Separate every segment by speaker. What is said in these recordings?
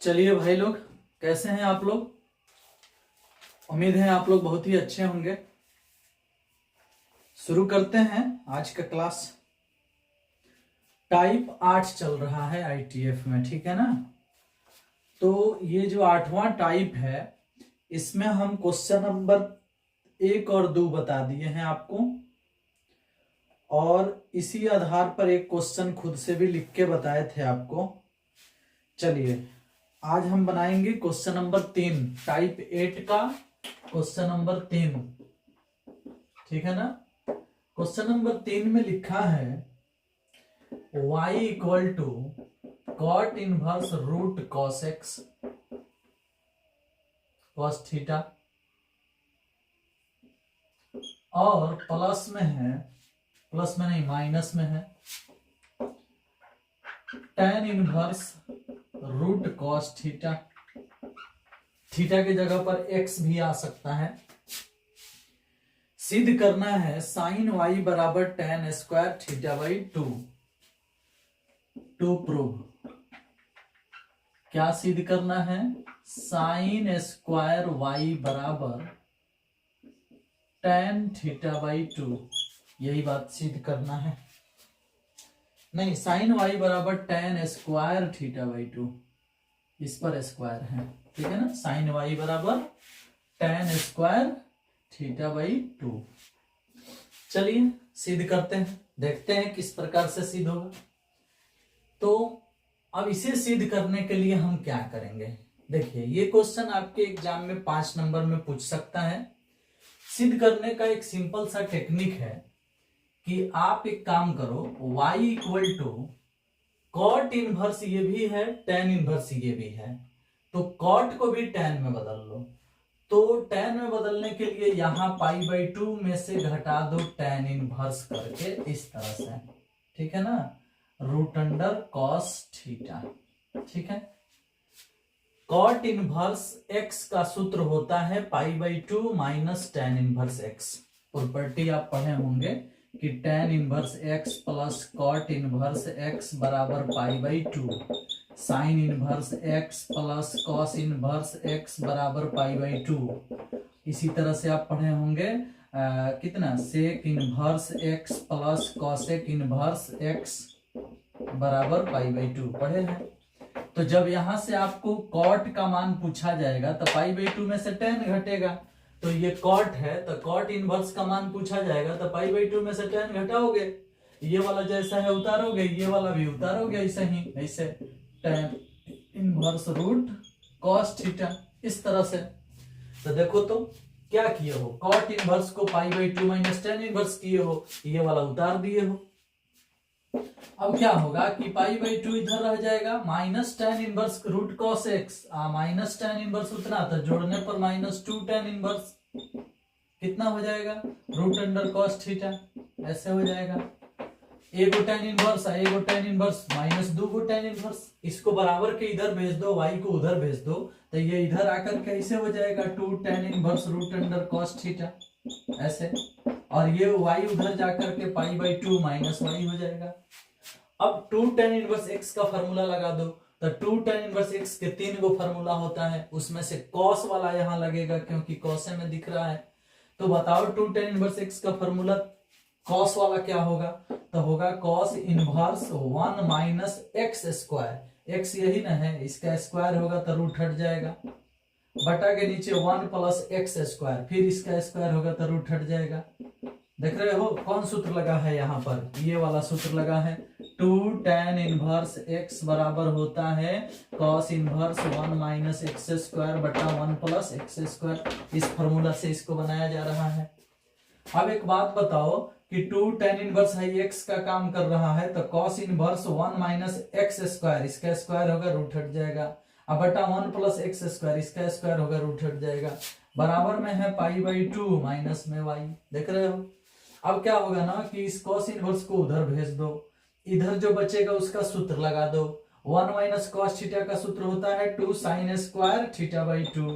Speaker 1: चलिए भाई लोग, कैसे हैं आप लोग। उम्मीद है आप लोग बहुत ही अच्छे होंगे। शुरू करते हैं आज का क्लास। टाइप 8 चल रहा है आईटीएफ में, ठीक है ना। तो ये जो 8वां टाइप है, इसमें हम क्वेश्चन नंबर 1 और 2 बता दिए हैं आपको, और इसी आधार पर एक क्वेश्चन खुद से भी लिख के बताए थे आपको। चलिए आज हम बनाएंगे क्वेश्चन नंबर 3, टाइप 8 का क्वेश्चन नंबर 3, ठीक है ना। क्वेश्चन नंबर 3 में लिखा है y equal to cot inverse root cos x cos theta, और प्लस में है, प्लस में नहीं माइनस में है, tan inverse root cos theta. Theta की जगह पर x भी आ सकता है। सिद्ध करना है साइन y बराबर tan square theta by 2। To prove, क्या सिद्ध करना है? साइन स्क्वायर y बराबर tan थीटा बाई 2, यही बात सिद्ध करना है। नहीं, साइन y बराबर tan स्क्वायर थीटा बाई 2, इस पर स्क्वायर है, ठीक है ना। साइन y बराबर tan स्क्वायर थीटा बाई 2। चलिए सिद्ध करते हैं, देखते हैं किस प्रकार से सिद्ध होगा। तो अब इसे सिद्ध करने के लिए हम क्या करेंगे? देखिए, ये क्वेश्चन आपके एग्जाम में 5 नंबर में पूछ सकता है। सिद्ध करने का एक सिंपल सा टेक्निक है कि आप एक काम करो, y equal to cot inverse ये भी है, tan इनवर्स ये भी है, तो कॉट को भी tan में बदल लो। तो tan में बदलने के लिए यहां पाई बाई 2 में से घटा दो tan इनवर्स करके, इस तरह से, ठीक है ना, रूट अंडर कॉस थीटा, ठीक है। कॉट इनवर्स x का सूत्र होता है pi by 2 minus tan inverse x। Property आप पढ़े होंगे कि tan inverse x plus cot inverse x बराबर pi by 2, sine inverse x plus cos inverse x बराबर पाई बाई 2। इसी तरह से आप पढ़े होंगे कितना, sec inverse x plus cosec inverse x बराबर पाई बाई 2 पढ़े हैं। तो जब यहां से आपको कॉट का मान पूछा जाएगा तो पाई बाई 2 में से tan घटेगा, तो ये कॉट है तो कॉट इनवर्स का मान पूछा जाएगा तो पाई बाई 2 में से tan घटाओगे, ये वाला जैसा है उतारोगे, ये वाला भी उतारोगे, ऐसे ही, ऐसे tan inverse root cos theta, इस तरह से। तो देखो तो क्या किए हो, कॉट इनवर्स को पाई बाई 2 माइनस tan इनवर्स किए हो, ये वाला उतार दिए हो। अब क्या होगा कि पाई बाई 2 इधर रह जाएगा, minus tan inverse root cos x, minus tan inverse उतना था, जोड़ने पर माइनस 2 tan इनवर्स कितना हो जाएगा, रूट अंडर कॉस थीटा, ऐसे हो जाएगा। एगो tan इनवर्स, एगो tan इनवर्स माइनस 2 गो tan इनवर्स, इसको बराबर के इधर भेज दो, y को उधर भेज दो, तो ये इधर आकर कैसे हो जाएगा 2 tan inverse root under cos theta, ऐसे। और ये y उधर जाकर के पाई बाई 2 माइनस y हो जाएगा। अब 2 tan इनवर्स x का फॉर्मूला लगा दो, तो 2 tan इनवर्स x के 3 गो फॉर्मूला होता है, उसमें से cos वाला यहाँ लगेगा क्योंकि cos में दिख रहा है। तो बताओ 2 tan इनवर्स x का फॉर्मूला cos वाला क्या होगा? तो होगा cos inverse 1 minus x square, x यही ना है, इसका स्क्वायर होगा तो रूट हट जाएगा, बटा के नीचे 1 प्लस एक्स स्क्वायर, फिर इसका स्क्वायर होगा तो रूट हट जाएगा। देख रहे हो कौन सूत्र लगा है यहाँ पर, ये वाला सूत्र लगा है। 2 tan इनवर्स x बराबर होता है cos inverse 1 minus x square बटा 1 प्लस एक्स स्क्वायर। इस फॉर्मूला से इसको बनाया जा रहा है। अब एक बात बताओ कि 2 tan इनवर्स है x का काम कर रहा है, तो cos inverse 1 minus x square, इसका स्क्वायर होगा रूट हट जाएगा, अब बटा 1 प्लस एक्स स्क्वायर, इसका स्क्वायर होगा रूट हट जाएगा, बराबर में है पाई बाई 2 माइनस में y। देख रहे हो। अब क्या होगा ना कि इस cos इनवर्स को उधर भेज दो, इधर जो बचेगा उसका सूत्र लगा दो। 1 माइनस कॉस थीटा का सूत्र होता है 2 साइन स्क्वायर थीटा बाई 2,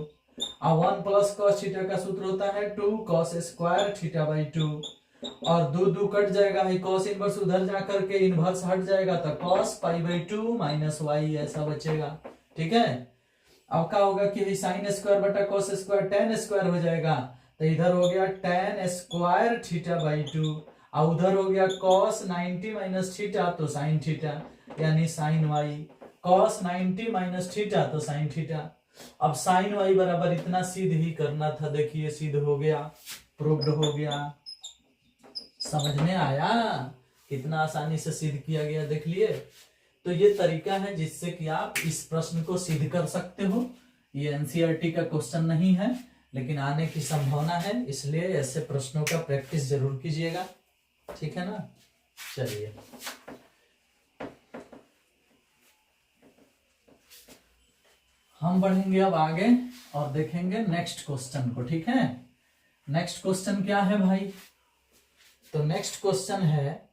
Speaker 1: और 1 प्लस कॉस थीटा का सूत्र होता है 2 कॉस स्क्वायर थीटा बाई 2, और दो दो कट जाएगा, कॉस इनवर्स उधर जाकर के इनवर्स हट जाएगा, तो cos pi by 2 minus y ऐसा बचेगा, ठीक है। अब क्या होगा कि साइन स्क्वायर बटा कॉस स्क्वायर टेन स्क्वायर हो जाएगा, तो इधर हो गया टेन स्क्वायर थीटा बाई 2, और उधर हो गया कॉस 90 माइनस थीटा तो साइन थीटा, यानी sine y, cos 90 minus theta तो साइन थीटा। अब साइन वाई बराबर इतना सिद्ध ही करना था, देखिए सिद्ध हो गया, प्रूव्ड हो गया। समझ में आया कितना आसानी से सिद्ध किया गया, देख लिए। तो ये तरीका है जिससे कि आप इस प्रश्न को सिद्ध कर सकते हो। ये एनसीईआरटी का क्वेश्चन नहीं है, लेकिन आने की संभावना है, इसलिए ऐसे प्रश्नों का प्रैक्टिस जरूर कीजिएगा, ठीक है ना। चलिए हम बढ़ेंगे अब आगे और देखेंगे नेक्स्ट क्वेश्चन को, ठीक है। नेक्स्ट क्वेश्चन क्या है भाई, तो नेक्स्ट क्वेश्चन है,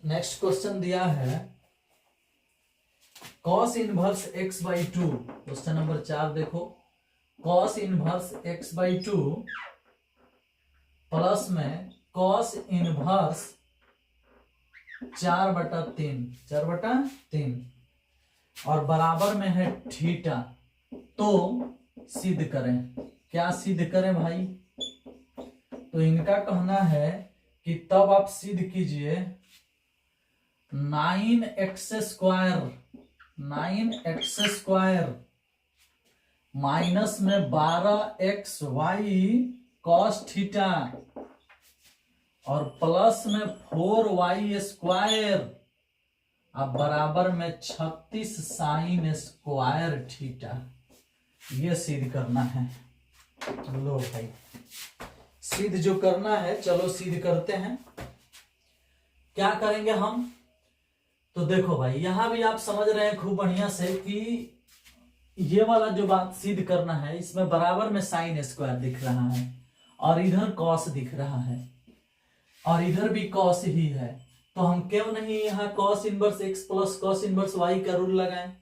Speaker 1: नेक्स्ट क्वेश्चन दिया है cos inverse x by 2, question number 4 देखो, cos inverse x by 2 plus में cos इनवर्स 4/3 और बराबर में है थीटा, तो सिद्ध करें। क्या सिद्ध करें भाई, तो इनका कहना है कि तब आप सिद्ध कीजिए 9x स्क्वायर माइनस में 12xy कॉस थीटा और प्लस में 4y स्क्वायर अब बराबर में 36 साइन स्क्वायर थीटा, ये सिद्ध करना है। लो भाई सिद्ध जो करना है, चलो सिद्ध करते हैं। क्या करेंगे हम, तो देखो भाई यहां भी आप समझ रहे हैं खूब बढ़िया से कि ये वाला जो बात सिद्ध करना है, इसमें बराबर में साइन स्क्वायर दिख रहा है और इधर कॉस दिख रहा है और इधर भी कॉस ही है, तो हम क्यों नहीं यहाँ cos inverse x plus cos inverse y का रूल लगाएं।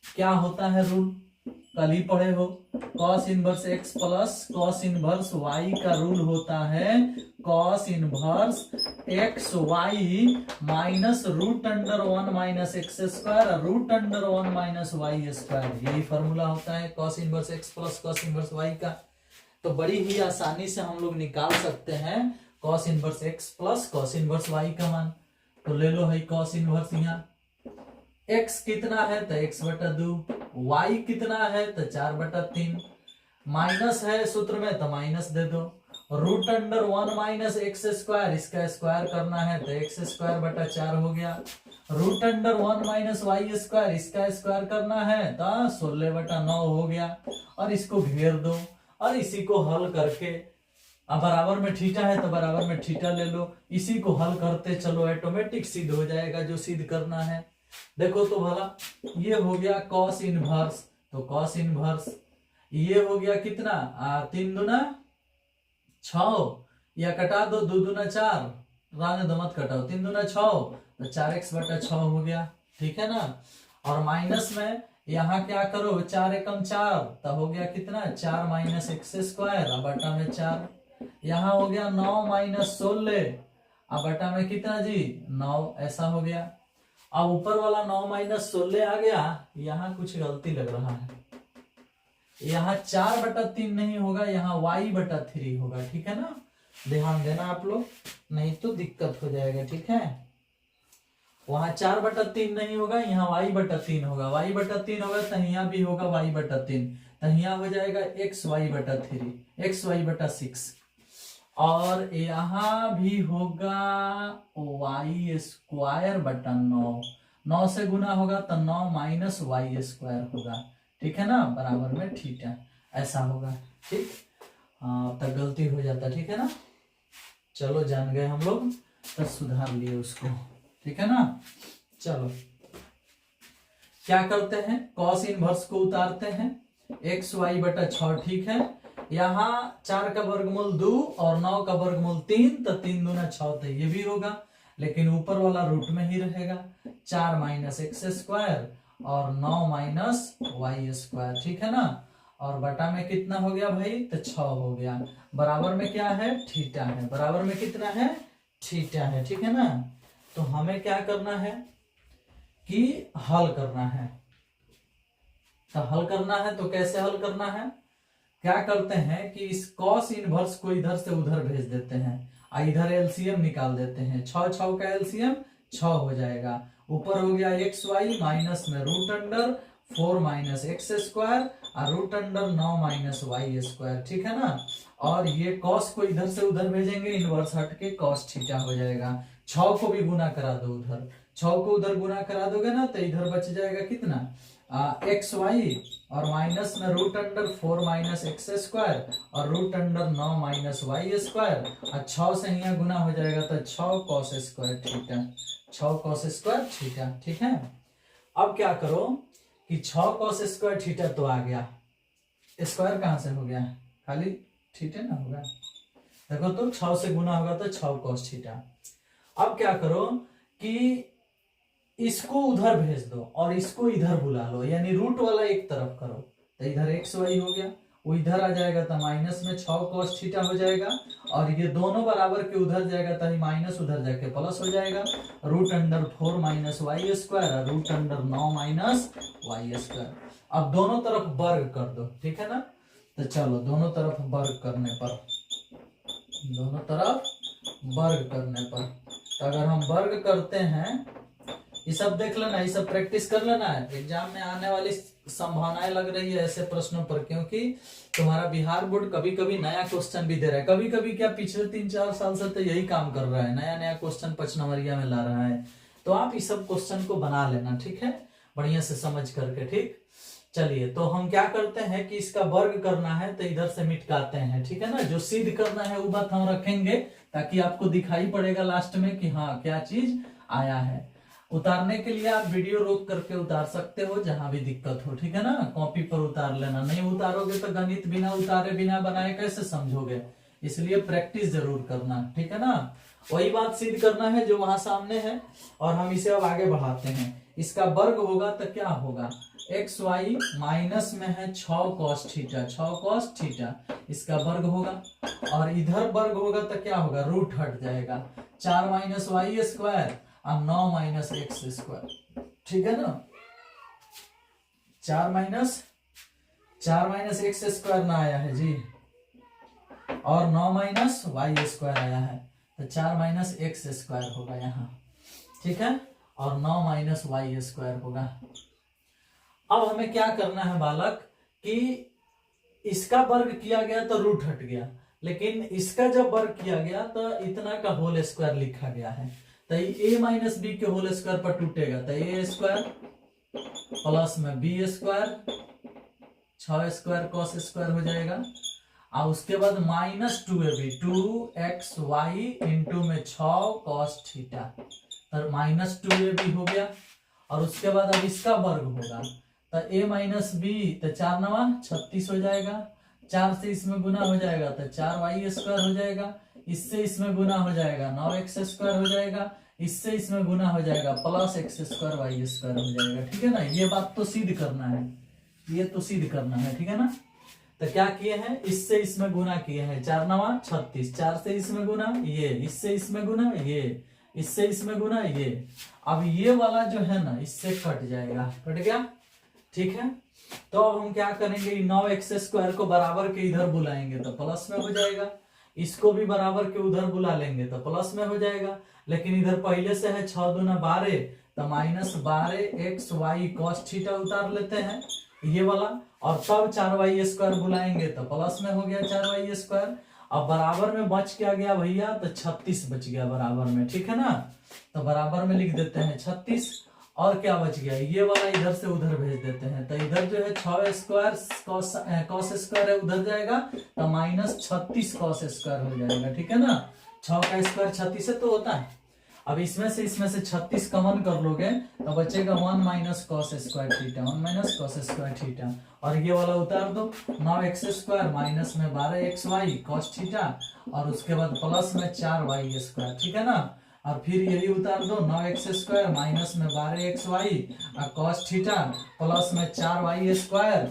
Speaker 1: क्या होता है रूल, कल ही पढ़े हो, cos inverse x plus cos inverse y का रूल होता है cos inverse x y minus root under 1 minus x square root under 1 minus y square, यही फॉर्मूला होता है cos inverse x plus cos inverse y का। तो बड़ी ही आसानी से हम लोग निकाल सकते हैं cos inverse x plus cos inverse y का मान। तो ले लो है कॉस इनवर्स, यहाँ x कितना है तो x/2, y कितना है तो 4/3, माइनस है सूत्र में तो माइनस दे दो, root under 1 minus x square, इसका स्क्वायर करना है तो x² 4 हो गया, root under 1 minus y square, इसका स्क्वायर करना है तो 16/9 हो गया। और इसको घेर दो और इसी को हल करके, अब बराबर में थीटा है तो बराबर में थीटा ले लो, इसी को हल करते चलो, ऑटोमेटिक सिद्ध हो जाएगा जो सिद्ध करना है। देखो तो भला ये हो गया कॉस इनवर्स, तो कॉस इनवर्स ये हो गया कितना 3 दूना 6, या कटा दो 2 दूना 4, रहने दो मत कटाओ, 3 दूना 6 तो 4x/6 हो गया, ठीक है ना। और माइनस में यहाँ क्या करो 4 एकम 4 तो हो गया कितना 4 माइनस एक्स स्क्वायर बटा में 4, यहाँ हो गया 9 माइनस 16 अब बटा में कितना जी 9, ऐसा हो गया। अब ऊपर वाला 9 माइनस 16 आ गया, यहाँ कुछ गलती लग रहा है, यहाँ 4/3 नहीं होगा, यहाँ y/3 होगा, ठीक है ना। ध्यान देना आप लोग, नहीं तो दिक्कत हो जाएगा, ठीक है। वहां 4/3 नहीं होगा, यहाँ y/3 होगा, y/3 होगा तो यहाँ भी होगा y/3, तो यहाँ हो जाएगा xy/3 xy/6, और यहाँ भी होगा y²/9, 9 से गुना होगा तो 9 माइनस y स्क्वायर होगा, ठीक है ना, बराबर में थीटा, ऐसा होगा, ठीक। तब गलती हो जाता, ठीक है ना। चलो जान गए हम लोग, तो सुधार लिए उसको, ठीक है ना। चलो क्या करते हैं, कॉस इनवर्स को उतारते हैं, xy/6, ठीक है। यहाँ 4 का वर्गमूल 2 और 9 का वर्गमूल 3, तो 3 दूना 6 तो ये भी होगा, लेकिन ऊपर वाला रूट में ही रहेगा, 4 माइनस एक्स स्क्वायर और 9 माइनस वाई स्क्वायर, ठीक है ना। और बटा में कितना हो गया भाई तो 6 हो गया, बराबर में क्या है थीटा है, बराबर में कितना है थीटा है, ठीक है ना। तो हमें क्या करना है कि हल करना है। तो हल करना है तो कैसे हल करना है, क्या करते हैं कि इस कॉस इनवर्स को इधर से उधर भेज देते हैं और इधर एलसीएम निकाल देते हैं। 6 6 का एलसीएम 6 हो जाएगा। ऊपर हो गया एक्स वाई माइनस में root under 4 minus x square और root under 9 minus y square, ठीक है ना। और ये कॉस को इधर से उधर भेजेंगे, इनवर्स हट के कॉस थीटा हो जाएगा। 6 को भी गुना करा दो उधर, 6 को उधर गुना करा दोगे ना तो इधर बच जाएगा कितना, एक्स वाई और माइनस में root under 4 minus x square और root under 9 minus y square और 6 से यहाँ गुना हो जाएगा तो 6 cos square theta, 6 cos square theta, ठीक है। अब क्या करो कि 6 कॉस स्क्वायर थीटा तो आ गया, स्क्वायर कहां से हो गया, खाली थीटा ना होगा। देखो तो 6 से गुना होगा तो 6 कॉस थीटा। अब क्या करो कि इसको उधर भेज दो और इसको इधर बुला लो, यानी रूट वाला एक तरफ करो तो इधर एक्स वाई हो गया, वो इधर आ जाएगा तो माइनस में 6 कॉस थीटा हो जाएगा और ये दोनों बराबर के उधर जाएगा तो माइनस उधर जाके प्लस हो जाएगा। Root under 4 minus y square और root under 9 minus y square. अब दोनों तरफ वर्ग कर दो, ठीक है ना। तो चलो दोनों तरफ वर्ग करने पर, दोनों तरफ वर्ग करने पर, तो अगर हम वर्ग करते हैं, ये सब देख लेना, ये सब प्रैक्टिस कर लेना है। एग्जाम में आने वाली संभावनाएं लग रही है ऐसे प्रश्नों पर, क्योंकि तुम्हारा बिहार बोर्ड कभी कभी नया क्वेश्चन भी दे रहा है, कभी कभी क्या पिछले 3-4 साल से तो यही काम कर रहा है, नया नया क्वेश्चन 5 नंबरिया में ला रहा है। तो आप इस सब क्वेश्चन को बना लेना, ठीक है, बढ़िया से समझ करके, ठीक। चलिए तो हम क्या करते हैं कि इसका वर्ग करना है तो इधर से मिटकाते हैं, ठीक है ना। जो सिद्ध करना है वो बात हम रखेंगे ताकि आपको दिखाई पड़ेगा लास्ट में कि हाँ क्या चीज आया है। उतारने के लिए आप वीडियो रोक करके उतार सकते हो जहां भी दिक्कत हो, ठीक है ना। कॉपी पर उतार लेना, नहीं उतारोगे तो गणित बिना उतारे बिना बनाए कैसे समझोगे, इसलिए प्रैक्टिस जरूर करना, ठीक है ना। वही बात सिद्ध करना है जो वहां सामने है और हम इसे अब आगे बढ़ाते हैं। इसका वर्ग होगा तो क्या होगा, एक्स वाई माइनस में है 6 कॉस थीटा, 6 कॉस थीटा, इसका वर्ग होगा और इधर वर्ग होगा तो क्या होगा, रूट हट जाएगा, 4 माइनस वाई स्क्वायर और 9 माइनस एक्स स्क्वायर, ठीक है ना। 4 माइनस एक्स स्क्वायर ना आया है जी, और 9 माइनस वाई स्क्वायर आया है, तो 4 माइनस एक्स स्क्वायर होगा यहाँ, ठीक है, और 9 माइनस वाई स्क्वायर होगा। अब हमें क्या करना है बालक कि इसका वर्ग किया गया तो रूट हट गया, लेकिन इसका जब वर्ग किया गया तो इतना का होल स्क्वायर लिखा गया है, तो ए माइनस बी के होल स्क्वायर पर टूटेगा तो ए स्क्वायर प्लस में b square 6 square cos square हो जाएगा और उसके बाद माइनस 2ab 2xy इंटू में 6 कॉस थीटा, तो माइनस 2ab हो गया। और उसके बाद अब इसका वर्ग होगा तो a माइनस बी, तो 4 9 36 हो जाएगा, 4 से इसमें गुना हो जाएगा तो 4y स्क्वायर हो जाएगा, इससे इसमें गुना हो जाएगा 9x स्क्वायर हो जाएगा, इससे इसमें गुना हो जाएगा plus x square y square हो जाएगा, ठीक है ना। ये बात तो सिद्ध करना है, ये तो सिद्ध करना है, ठीक है ना। तो क्या किए हैं, इससे इसमें गुना किए हैं, 4 9 36, 4 से इसमें गुना ये, इससे इसमें गुना ये, इससे इसमें गुना ये। अब ये वाला जो है ना इससे कट जाएगा, कट गया, ठीक है। तो अब हम क्या करेंगे, 9x स्क्वायर को बराबर के इधर बुलाएंगे तो प्लस में हो जाएगा, इसको भी बराबर के उधर बुला लेंगे तो प्लस में हो जाएगा, लेकिन इधर पहले से है 6 दूना 12 तो माइनस 12xy कॉस थीटा उतार लेते हैं ये वाला, और तब 4y स्क्वायर बुलाएंगे तो प्लस में हो गया 4y स्क्वायर। अब बराबर में बच क्या गया भैया, तो 36 बच गया बराबर में, ठीक है ना। तो बराबर में लिख देते हैं 36, और क्या बच गया, ये वाला इधर से उधर भेज देते हैं, तो इधर जो है 6 स्क्वायर कॉस स्क्वायर है उधर जाएगा तो माइनस 36 कॉस स्क्वायर हो जाएगा, ठीक है ना। 6 का स्क्वायर 36 से तो होता है। अब इसमें से 36 कॉमन कर लोगे तो बचेगा 1 minus cos square theta, 1 minus cos square theta, और ये वाला उतार दो 9x स्क्वायर माइनस में 12xy कॉस थीटा और उसके बाद प्लस में 4y स्क्वायर, ठीक है ना। और फिर यही उतार दो 9x स्क्वायर माइनस में 12xy कॉस थीटा प्लस में 4y स्क्वायर,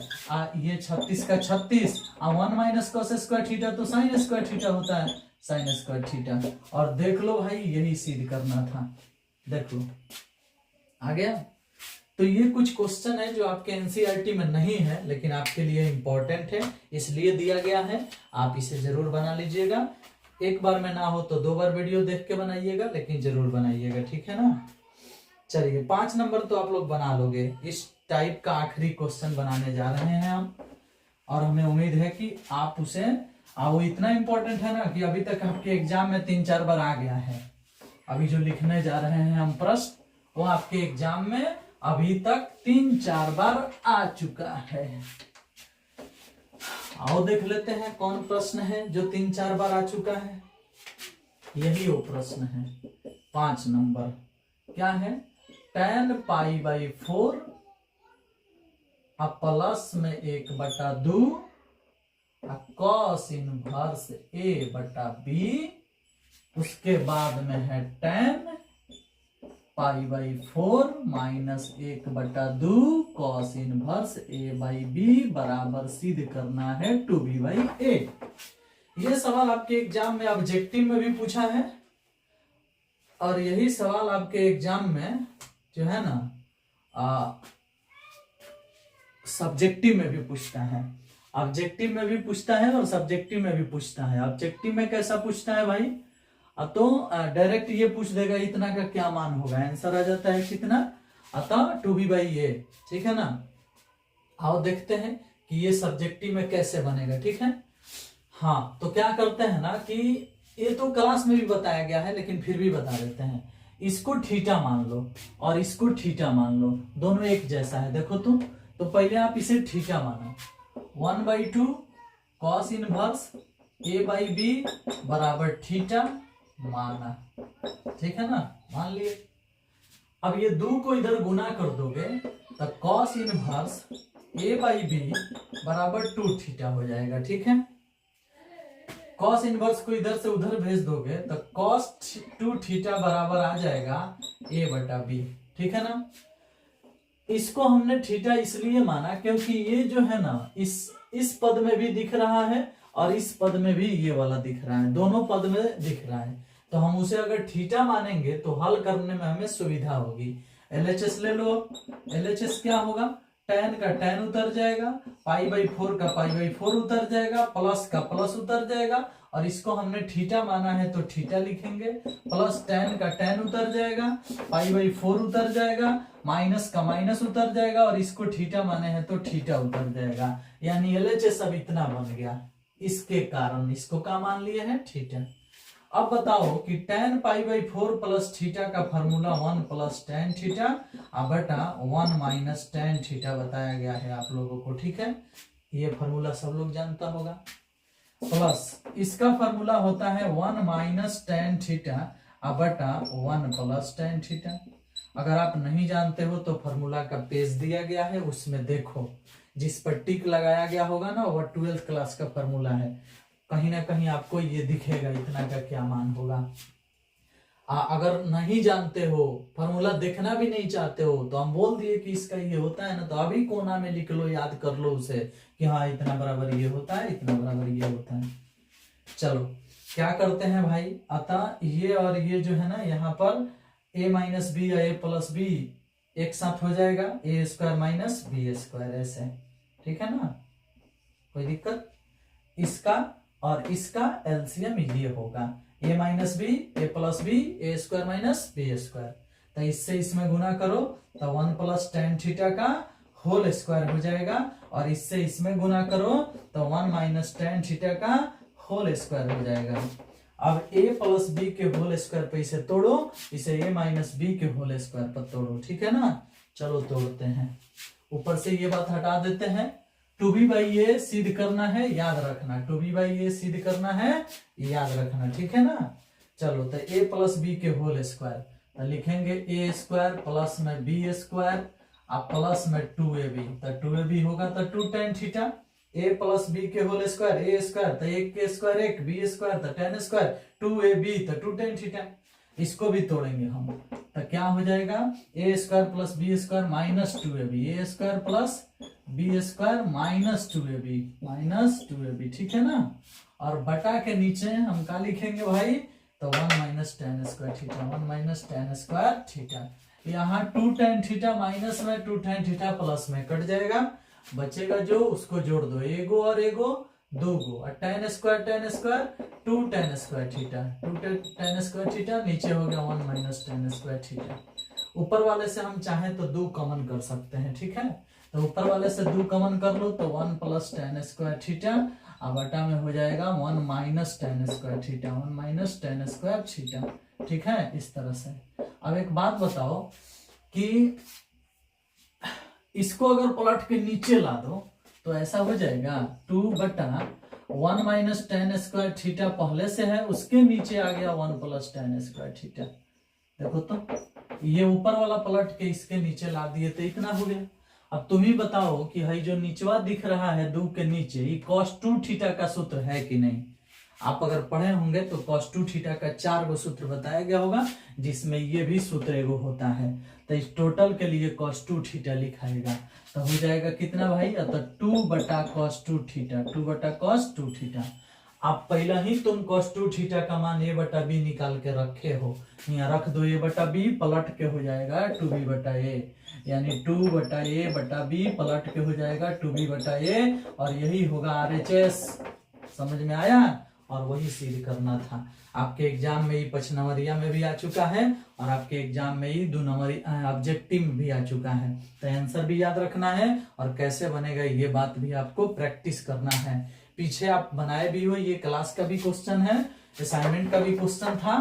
Speaker 1: ये 36 का 36 और 1 माइनस कॉस स्क्वायर थीटा तो साइन स्क्वायर थीटा होता है, साइन स्क्वायर थीटा। और देख लो भाई यही सिद्ध करना था, देख लो आ गया। तो ये कुछ क्वेश्चन है जो आपके एनसीईआरटी में नहीं है लेकिन आपके लिए इंपॉर्टेंट है, इसलिए दिया गया है। आप इसे जरूर बना लीजिएगा। एक बार में ना हो तो 2 बार वीडियो देख के बनाइएगा, लेकिन जरूर बनाइएगा, ठीक है ना। चलिए 5 नंबर तो आप लोग बना लोगे। इस टाइप का आखिरी क्वेश्चन बनाने जा रहे हैं हम, और हमें उम्मीद है कि आप उसे, वो इतना इंपॉर्टेंट है ना कि अभी तक आपके एग्जाम में 3-4 बार आ गया है। अभी जो लिखने जा रहे हैं हम प्रश्न, वो आपके एग्जाम में अभी तक 3-4 बार आ चुका है। आओ देख लेते हैं कौन प्रश्न है जो 3-4 बार आ चुका है। यही वो प्रश्न है 5 नंबर। क्या है? tan π/4 प्लस में 1/2 cos इनवर्स a/b, उसके बाद में है tan π/4 minus 1/2 cos inverse a/b बराबर सिद्ध करना है 2b/a। ये सवाल आपके एग्जाम में ऑब्जेक्टिव में भी पूछा है, और यही सवाल आपके एग्जाम में जो है ना सब्जेक्टिव में भी पूछता है। ऑब्जेक्टिव में भी पूछता है और सब्जेक्टिव में भी पूछता है। ऑब्जेक्टिव में कैसा पूछता है भाई? तो डायरेक्ट ये पूछ देगा इतना का क्या मान होगा, आंसर आ जाता है कितना, अतः 2b/a, ठीक है ना। आओ देखते हैं कि ये सब्जेक्टिव में कैसे बनेगा, ठीक है। हाँ, तो क्या करते हैं ना कि ये तो क्लास में भी बताया गया है लेकिन फिर भी बता देते हैं। इसको थीटा मान लो और इसको थीटा मान लो, दोनों एक जैसा है। देखो तुम, तो पहले आप इसे थीटा मानो। 1/2 cos इनवर्स a/b बराबर थीटा माना, ठीक है ना, मान लिए। अब ये 2 को इधर गुना कर दोगे तो cos इनवर्स a/b बराबर 2 थीटा हो जाएगा, ठीक है। cos इनवर्स को इधर से उधर भेज दोगे तो cos 2 थीटा बराबर आ जाएगा a/b, ठीक है ना। इसको हमने थीटा इसलिए माना क्योंकि ये जो है ना इस पद में भी दिख रहा है और इस पद में भी ये वाला दिख रहा है, दोनों पद में दिख रहा है। तो हम उसे अगर थीटा मानेंगे तो हल करने में हमें सुविधा होगी। LHS ले लो। LHS क्या होगा? tan का tan उतर जाएगा, π/4 का π/4 उतर जाएगा, प्लस का प्लस उतर जाएगा, और इसको हमने थीटा माना है तो थीटा लिखेंगे। प्लस tan का tan उतर जाएगा, π/4 उतर जाएगा, माइनस का माइनस उतर जाएगा, और इसको थीटा माने हैं तो थीटा उतर जाएगा। यानी LHS अब इतना बन गया। इसके कारण इसको क्या मान लिए हैं? थीटा। अब बताओ कि tan π/4 प्लस थीटा का फॉर्मूला 1 प्लस tan थीटा बटा 1 माइनस tan थीटा बताया गया है आप लोगों को, ठीक है। ये फॉर्मूला सब लोग जानता होगा। प्लस इसका फॉर्मूला होता है 1 माइनस tan थीटा बटा 1 प्लस tan थीटा। अगर आप नहीं जानते हो तो फॉर्मूला का पेज दिया गया है, उसमें देखो, जिस पर टिक लगाया गया होगा ना वह 12th क्लास का फॉर्मूला है। कहीं ना कहीं आपको ये दिखेगा इतना का क्या मान होगा। अगर नहीं जानते हो, फॉर्मूला देखना भी नहीं चाहते हो, तो हम बोल दिए कि इसका ये होता है ना, तो अभी कोना में लिख लो, याद कर लो उसे कि हाँ इतना बराबर ये होता है, इतना बराबर ये होता है। चलो क्या करते हैं भाई, अतः ये और ये जो है ना यहाँ पर a माइनस बी या a प्लस बी एक साथ हो जाएगा, a² माइनस b², ऐसे, ठीक है ना, कोई दिक्कत। इसका और इसका एलसीएम ये होगा, a minus b a plus b a² minus b²। तो इससे इसमें गुना करो तो 1 प्लस tan थीटा का होल स्क्वायर हो जाएगा, और इससे इसमें गुना करो तो 1 माइनस tan थीटा का होल स्क्वायर हो जाएगा। अब a प्लस बी के होल स्क्वायर पे इसे तोड़ो, इसे a माइनस बी के होल स्क्वायर पर तोड़ो, ठीक है ना। चलो तोड़ते हैं, ऊपर से ये बात हटा देते हैं। 2b/a सिद्ध करना है, याद रखना, 2b/a सिद्ध करना है, याद रखना, ठीक है ना। चलो तो a प्लस बी के होल स्क्वायर, तो लिखेंगे a² प्लस में b² अब प्लस में 2ab, तो 2ab होगा तो 2 tan theta. a plus b के होल स्क्वायर a² तो 1 के स्क्वायर 1 b² तो tan² 2ab तो 2 tan थीटा। इसको भी तोड़ेंगे हम, तो क्या हो जाएगा, a² plus b² minus 2ab, a² plus b² minus 2ab, ठीक है ना। और बटा के नीचे हम क्या लिखेंगे भाई, तो 1 minus tan² theta, 1 minus tan² theta. यहाँ 2 tan थीटा माइनस में 2 tan थीटा प्लस में कट जाएगा, बचेगा जो उसको जोड़ दो, एगो और एगो दो गो, और tan square 2 tan square theta, 2 tan square theta, नीचे हो गया 1 माइनस tan स्क्वायर थीटा। ऊपर वाले से हम चाहें तो 2 कॉमन कर सकते हैं, ठीक है। तो ऊपर वाले से 2 कॉमन कर लो तो 1 प्लस tan स्क्वायर थीटा, अब बटा में हो जाएगा 1 minus tan square theta, 1 minus tan square theta, ठीक है। इस तरह से अब एक बात बताओ कि इसको अगर पलट के नीचे ला दो तो ऐसा हो जाएगा 2 बटा 1 माइनस tan स्क्वायर थीटा पहले से है, उसके नीचे आ गया 1 प्लस tan स्क्वायर थीटा। देखो तो ये ऊपर वाला पलट के इसके नीचे ला दिए तो इतना हो गया। अब तुम ही बताओ कि भाई जो निचवा दिख रहा है 2 के नीचे, ये cos 2 थीटा का सूत्र है कि नहीं। आप अगर पढ़े होंगे तो cos 2 थीटा का 4 गो सूत्र बताया गया होगा, जिसमें ये भी सूत्र एगो होता है। तो इस टोटल के लिए cos 2 थीटा लिखाएगा तो हो जाएगा कितना भाई, तो 2 बटा cos 2 थीटा, 2 बटा cos 2 थीटा। आप पहला ही तुम cos 2 थीटा का मान a बटा b निकाल के रखे हो, यहाँ रख दो a बटा b, पलट के हो जाएगा 2b बटा a, यानी 2 बटा a बटा b पलट के हो जाएगा 2b बटा a, और यही होगा RHS। समझ में आया, और वही सिद्ध करना था। आपके एग्जाम में ही 5 नंबरिया में भी आ चुका है, और आपके एग्जाम में ही 2 नंबरी ऑब्जेक्टिव में भी आ चुका है। तो आंसर भी याद रखना है, और कैसे बनेगा ये बात भी आपको प्रैक्टिस करना है। पीछे आप बनाए भी हो, ये क्लास का भी क्वेश्चन है, असाइनमेंट का भी क्वेश्चन था,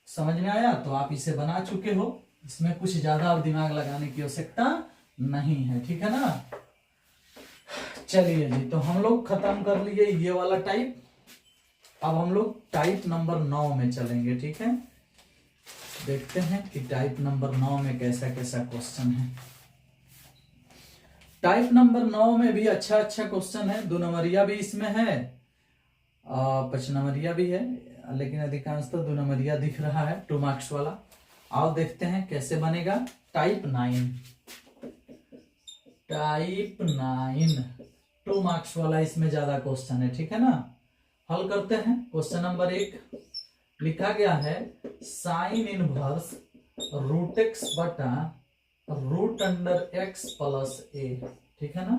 Speaker 1: समझ में आया। तो आप इसे बना चुके हो, इसमें कुछ ज्यादा अब दिमाग लगाने की आवश्यकता नहीं है, ठीक है ना। चलिए जी, तो हम लोग खत्म कर लिए ये वाला टाइप। अब हम लोग टाइप नंबर 9 में चलेंगे, ठीक है। देखते हैं कि टाइप नंबर 9 में कैसा कैसा क्वेश्चन है। टाइप नंबर 9 में भी अच्छा क्वेश्चन है, 2 नंबरिया भी इसमें है, 5 नंबरिया भी है, लेकिन अधिकांश तो 2 नंबरिया दिख रहा है, 2 मार्क्स वाला। आओ देखते हैं कैसे बनेगा। टाइप 9 2 मार्क्स वाला इसमें ज्यादा क्वेश्चन है, ठीक है ना। हल करते हैं। क्वेश्चन नंबर 1 लिखा गया है साइन इनवर्स रूट एक्स बटा रूट अंडर एक्स प्लस ए, ठीक है ना।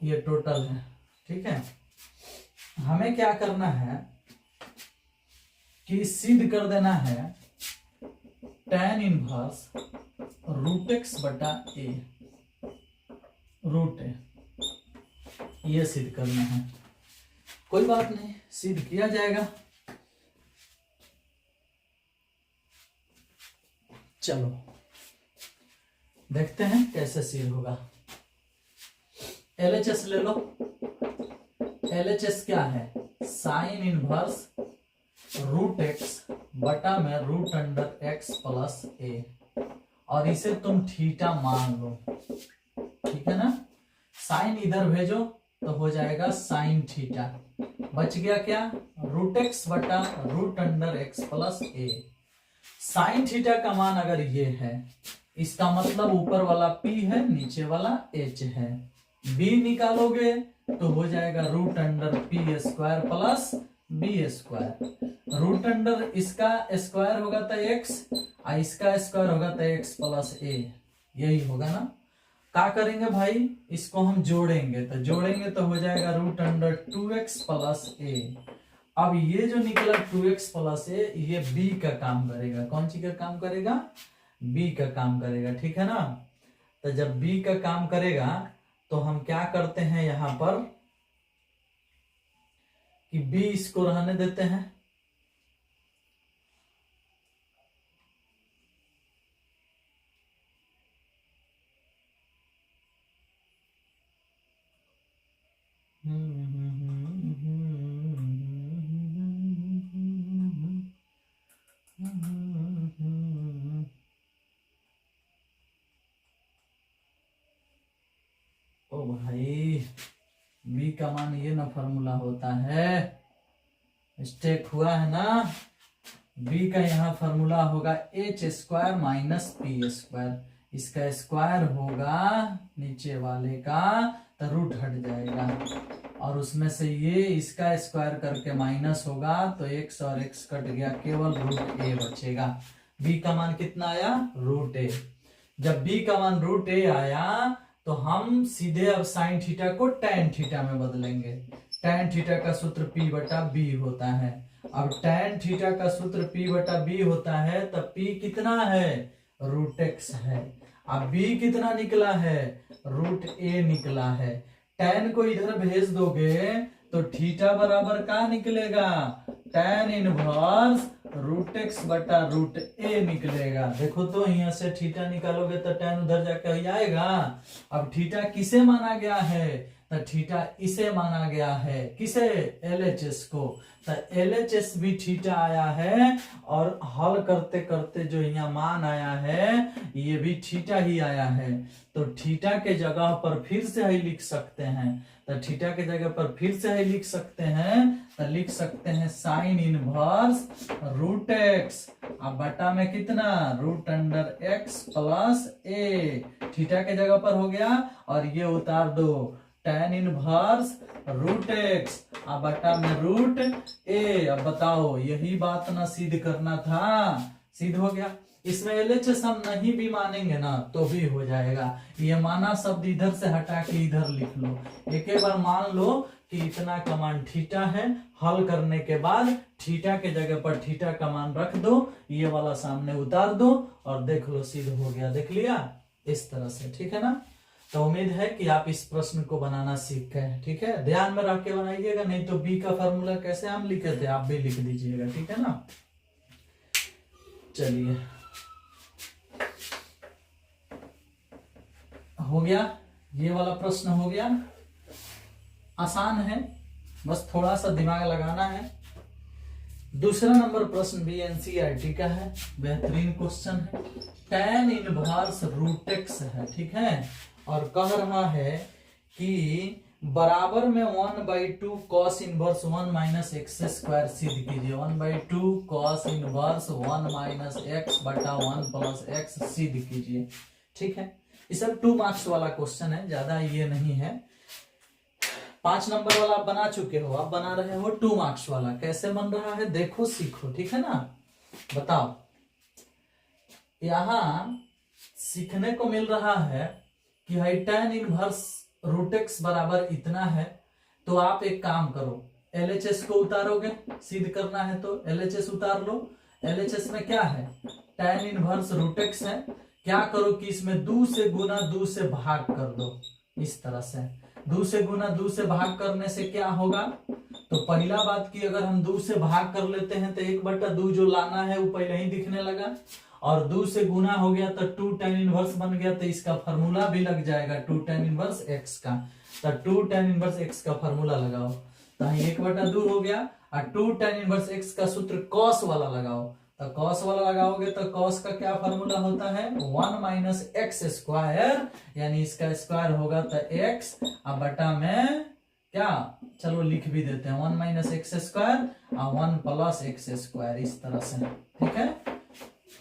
Speaker 1: ये टोटल है, ठीक है। हमें क्या करना है कि सिद्ध कर देना है tan इनवर्स रूट एक्स बटा ए रूट ए, ये सिद्ध करना है। कोई बात नहीं, सिद्ध किया जाएगा। चलो देखते हैं कैसे सिद्ध होगा। LHS ले लो। LHS क्या है, साइन इनवर्स रूट एक्स बटा में रूट अंडर एक्स प्लस ए, और इसे तुम थीटा मान लो, ठीक है ना। साइन इधर भेजो तो हो जाएगा साइन थीटा, बच गया क्या, रूट एक्स बटा रूट अंडर एक्स प्लस ए। साइन थीटा का मान अगर ये है, इसका मतलब ऊपर वाला p है, नीचे वाला h है। b निकालोगे तो हो जाएगा root under p square plus b square. Root under इसका स्क्वायर होगा तो x, और इसका स्क्वायर होगा तो x प्लस a, यही होगा ना। क्या करेंगे भाई, इसको हम जोड़ेंगे तो हो जाएगा root under 2x plus a। अब ये जो निकला 2x प्लस a, ये b का काम करेगा। कौन सी का काम करेगा, b का काम करेगा, ठीक है ना। तो जब b का काम करेगा तो हम क्या करते हैं यहां पर कि b इसको रहने देते हैं, ओ भाई b का मान ये ना फॉर्मूला होता है, स्टेक हुआ है ना। b का यहाँ फॉर्मूला होगा h square minus P square, इसका स्क्वायर होगा नीचे वाले का तो रूट हट जाएगा, और उसमें से ये इसका स्क्वायर करके माइनस होगा तो x और x कट गया, केवल रूट a बचेगा। b का मान कितना आया √a। जब b का मान √a आया तो हम सीधे अब साइन थीटा को tan थीटा में बदलेंगे। tan थीटा का सूत्र p बटा b होता है। अब tan थीटा का सूत्र p बटा b होता है, तब p कितना है √x है। अब b कितना निकला है √a निकला है। tan को इधर भेज दोगे तो थीटा बराबर का निकलेगा tan इनवर्स √x बटा √a निकलेगा। देखो तो यहाँ से थीटा निकालोगे तो tan उधर जाकर ही आएगा। अब थीटा किसे माना गया है तो थीटा इसे माना गया है, किसे LHS को। तो LHS भी थीटा आया है और हल करते करते जो यहाँ मान आया है ये भी थीटा ही आया है। तो थीटा के जगह पर फिर से ही लिख सकते हैं। तो थीटा के जगह पर फिर से ही लिख सकते हैं, तो लिख सकते हैं साइन इनवर्स √x अब बटा में कितना √x प्लस a थीटा के जगह पर हो गया। और ये उतार दो tan इनवर्स √x अब बटा में √a। अब बताओ यही बात ना सिद्ध करना था, सिद्ध हो गया। इसमें LHS हम नहीं भी मानेंगे ना तो भी हो जाएगा। ये माना शब्द इधर से हटा के इधर लिख लो। एक बार मान लो कि इतना का मान थीटा है, हल करने के बाद थीटा के जगह पर थीटा का मान रख दो, ये वाला सामने उतार दो और देख लो सिद्ध हो गया। देख लिया इस तरह से, ठीक है ना। तो उम्मीद है कि आप इस प्रश्न को बनाना सीख गए, ठीक है। ध्यान में रख के बनाइएगा, नहीं तो b का फॉर्मूला कैसे हम लिखे थे आप भी लिख दीजिएगा, ठीक है ना। चलिए हो गया, ये वाला प्रश्न हो गया। आसान है, बस थोड़ा सा दिमाग लगाना है। दूसरा नंबर प्रश्न भी NCERT का है, बेहतरीन क्वेश्चन है। tan इनवर्स √x है, ठीक है। और कह रहा है कि बराबर में 1/2 cos inverse 1 minus x square सिद्ध कीजिए। 1/2 cos इनवर्स 1 माइनस एक्स बटा 1 प्लस एक्स सिद्ध कीजिए, ठीक है। ये सब 2 मार्क्स वाला क्वेश्चन है, ज्यादा ये नहीं है। 5 नंबर वाला आप बना चुके हो, आप बना रहे हो 2 मार्क्स वाला। कैसे बन रहा है देखो सीखो, ठीक है ना। बताओ, यहां सीखने को मिल रहा है कि tan इनवर्स √x बराबर इतना है। तो आप एक काम करो, LHS को उतारोगे, सिद्ध करना है तो LHS उतार लो। LHS में क्या है tan इनवर्स √x है। क्या करो कि इसमें 2 से गुना 2 से भाग कर दो, इस तरह से 2 से गुना 2 से भाग करने से क्या होगा। तो पहला बात की अगर हम 2 से भाग कर लेते हैं तो 1/2 जो लाना है वो पहले ही दिखने लगा, और 2 से गुना हो गया तो 2 tan इनवर्स बन गया। तो इसका फॉर्मूला भी लग जाएगा 2 tan इनवर्स x का। तो 2 tan इनवर्स x का फॉर्मूला लगाओ, तो 1/2 हो गया। और 2 tan इनवर्स x का सूत्र cos वाला लगाओ। तो cos वाला लगाओगे तो cos का क्या फॉर्मूला होता है 1 माइनस एक्स स्क्वायर, यानी इसका स्क्वायर होगा तो x अब बटा में क्या, चलो लिख भी देते हैं 1 माइनस एक्स स्क्वायर और 1 प्लस एक्स स्क्वायर, इस तरह से, ठीक है।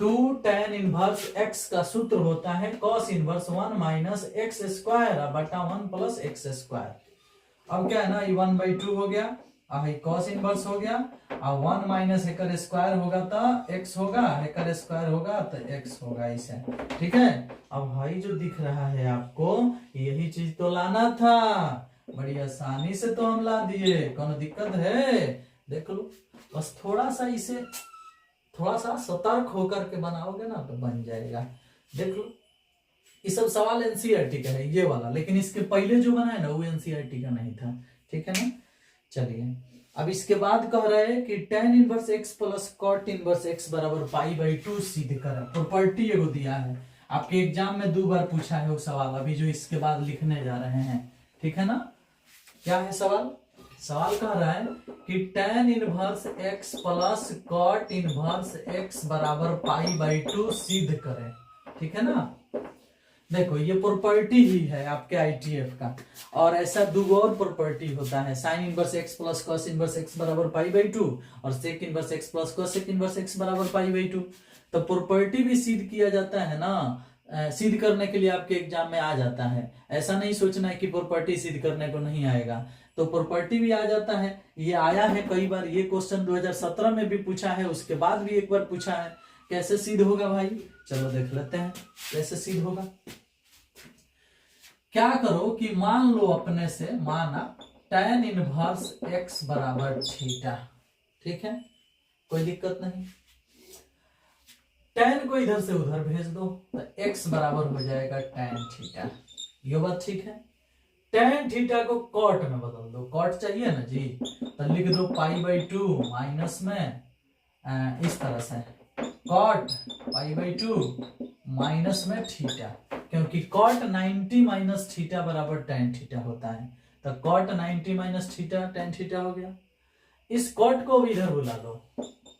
Speaker 1: 2 tan इनवर्स x का सूत्र होता है cos inverse 1 minus x square बटा 1 प्लस एक्स स्क्वायर। अब क्या है ना, ये 1/2 हो गया, cos इनवर्स हो गया, और 1 माइनस एकर स्क्वायर होगा तो x होगा, एकर स्क्वायर होगा तो x होगा, इसे, ठीक है। अब भाई जो दिख रहा है आपको यही चीज तो लाना था, बड़ी आसानी से तो हम ला दिए, कौन दिक्कत है। देख लो, बस थोड़ा सा इसे थोड़ा सा सतर्क होकर के बनाओगे ना तो बन जाएगा। देख लो, ये सब सवाल NCERT का है ये वाला, लेकिन इसके पहले जो बना है ना वो NCERT का नहीं था, ठीक है ना। चलिए अब इसके बाद कह रहे हैं कि tan inverse x plus cot inverse x बराबर π/2 सिद्ध करें। प्रॉपर्टी एगो दिया है, आपके एग्जाम में 2 बार पूछा है वो सवाल, अभी जो इसके बाद लिखने जा रहे हैं, ठीक है ना। क्या है सवाल, सवाल कह रहा है कि tan inverse x plus cot inverse x बराबर π/2 सिद्ध करें, ठीक है ना। देखो ये प्रॉपर्टी ही है आपके ITF का, और ऐसा 2 और प्रॉपर्टी होता है, sine inverse x plus cos inverse x बराबर π/2 और sec inverse x plus cosec inverse x बराबर π/2। तो प्रॉपर्टी भी सिद्ध किया जाता है ना, सिद्ध करने के लिए आपके एग्जाम में आ जाता है। ऐसा नहीं सोचना है कि प्रॉपर्टी सिद्ध करने को नहीं आएगा, तो प्रॉपर्टी भी आ जाता है। ये आया है कई बार, ये क्वेश्चन 2017 में भी पूछा है, उसके बाद भी एक बार पूछा है। कैसे सिद्ध होगा भाई, चलो देख लेते हैं कैसे सिद्ध होगा। क्या करो कि मान लो अपने से, माना tan इनवर्स x बराबर थीटा, ठीक है, कोई दिक्कत नहीं। tan को इधर से उधर भेज दो तो x बराबर हो जाएगा tan थीटा, ये बात ठीक है। tan थीटा को cot में बदल दो, cot चाहिए ना जी, तो लिख दो π/2 माइनस में इस तरह से cot π/2 माइनस में थीटा, क्योंकि cot 90 माइनस थीटा बराबर tan थीटा होता है, तो cot 90 minus theta tan theta हो गया। इस cot को भी इधर बुला लो,